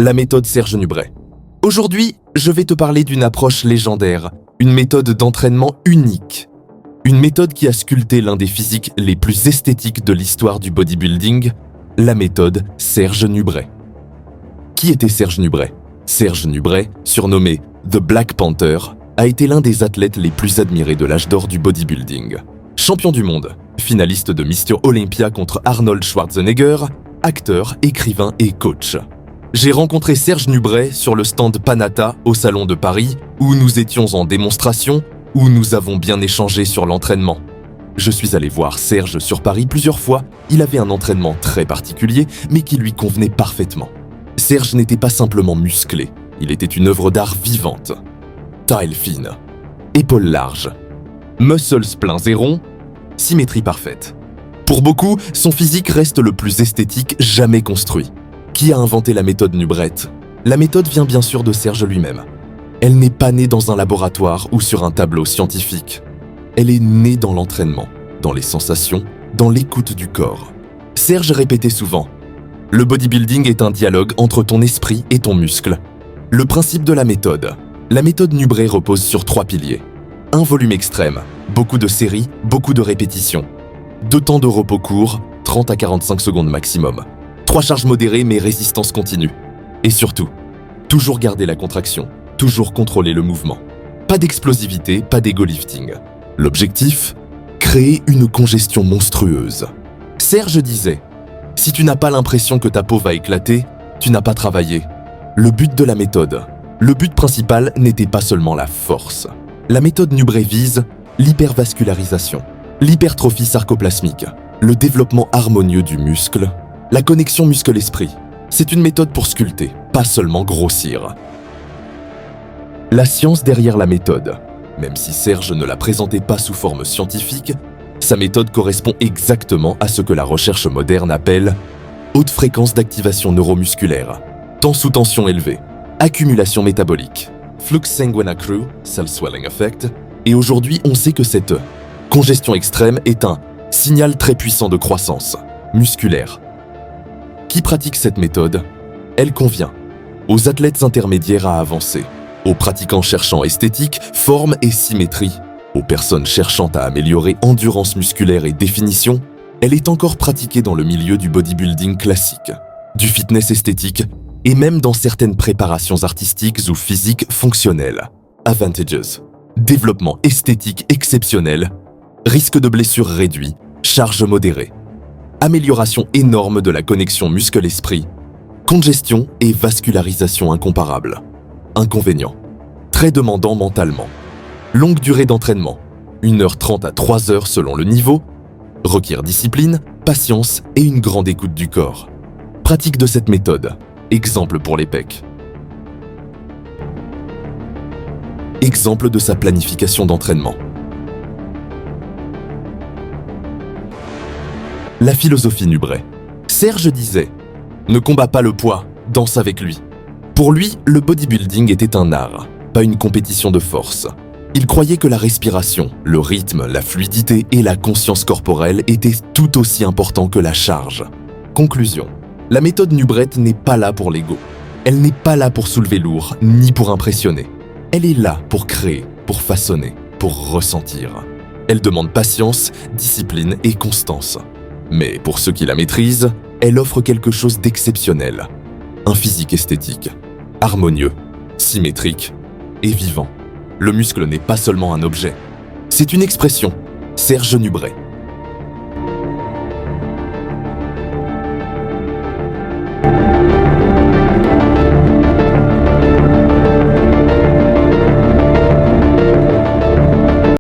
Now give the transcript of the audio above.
la méthode Serge Nubret. Aujourd'hui, je vais te parler d'une approche légendaire, une méthode d'entraînement unique. Une méthode qui a sculpté l'un des physiques les plus esthétiques de l'histoire du bodybuilding, la méthode Serge Nubret. Qui était Serge Nubret ? Serge Nubret, surnommé The Black Panther, a été l'un des athlètes les plus admirés de l'âge d'or du bodybuilding. Champion du monde, finaliste de Mr Olympia contre Arnold Schwarzenegger, acteur, écrivain et coach. J'ai rencontré Serge Nubret sur le stand Panatta au Salon de Paris, où nous étions en démonstration, où nous avons bien échangé sur l'entraînement. Je suis allé voir Serge sur Paris plusieurs fois, il avait un entraînement très particulier, mais qui lui convenait parfaitement. Serge n'était pas simplement musclé, il était une œuvre d'art vivante. Taille fine, épaules larges, muscles pleins et ronds, symétrie parfaite. Pour beaucoup, son physique reste le plus esthétique jamais construit. Qui a inventé la méthode Nubret ? La méthode vient bien sûr de Serge lui-même. Elle n'est pas née dans un laboratoire ou sur un tableau scientifique. Elle est née dans l'entraînement, dans les sensations, dans l'écoute du corps. Serge répétait souvent « Le bodybuilding est un dialogue entre ton esprit et ton muscle ». Le principe de la méthode Nubret repose sur 3 piliers. Un volume extrême, beaucoup de séries, beaucoup de répétitions. 2 temps de repos courts, 30 à 45 secondes maximum. 3 charges modérées mais résistance continue. Et surtout, toujours garder la contraction, toujours contrôler le mouvement. Pas d'explosivité, pas d'ego lifting. L'objectif ? Créer une congestion monstrueuse. Serge disait « Si tu n'as pas l'impression que ta peau va éclater, tu n'as pas travaillé ». Le but de la méthode, le but principal n'était pas seulement la force. La méthode Nubret vise l'hypervascularisation, l'hypertrophie sarcoplasmique, le développement harmonieux du muscle, la connexion muscle-esprit. C'est une méthode pour sculpter, pas seulement grossir. La science derrière la méthode. Même si Serge ne la présentait pas sous forme scientifique, sa méthode correspond exactement à ce que la recherche moderne appelle haute fréquence d'activation neuromusculaire, temps sous tension élevée, accumulation métabolique, flux sanguin accru, cell swelling effect, et aujourd'hui on sait que cette congestion extrême est un signal très puissant de croissance musculaire. Qui pratique cette méthode ? Elle convient aux athlètes intermédiaires à avancer, aux pratiquants cherchant esthétique, forme et symétrie, aux personnes cherchant à améliorer endurance musculaire et définition. Elle est encore pratiquée dans le milieu du bodybuilding classique, du fitness esthétique et même dans certaines préparations artistiques ou physiques fonctionnelles. Advantages, développement esthétique exceptionnel, risque de blessure réduit, charge modérée, amélioration énorme de la connexion muscle-esprit, congestion et vascularisation incomparable. Inconvénients, très demandant mentalement, longue durée d'entraînement, 1h30 à 3h selon le niveau, requiert discipline, patience et une grande écoute du corps. Pratique de cette méthode, exemple pour les pecs. Exemple de sa planification d'entraînement. La philosophie Nubret. Serge disait « Ne combat pas le poids, danse avec lui ». Pour lui, le bodybuilding était un art, pas une compétition de force. Il croyait que la respiration, le rythme, la fluidité et la conscience corporelle étaient tout aussi importants que la charge. Conclusion. La méthode Nubret n'est pas là pour l'ego. Elle n'est pas là pour soulever lourd, ni pour impressionner. Elle est là pour créer, pour façonner, pour ressentir. Elle demande patience, discipline et constance. Mais pour ceux qui la maîtrisent, elle offre quelque chose d'exceptionnel. Un physique esthétique, harmonieux, symétrique et vivant. Le muscle n'est pas seulement un objet, c'est une expression. Serge Nubret.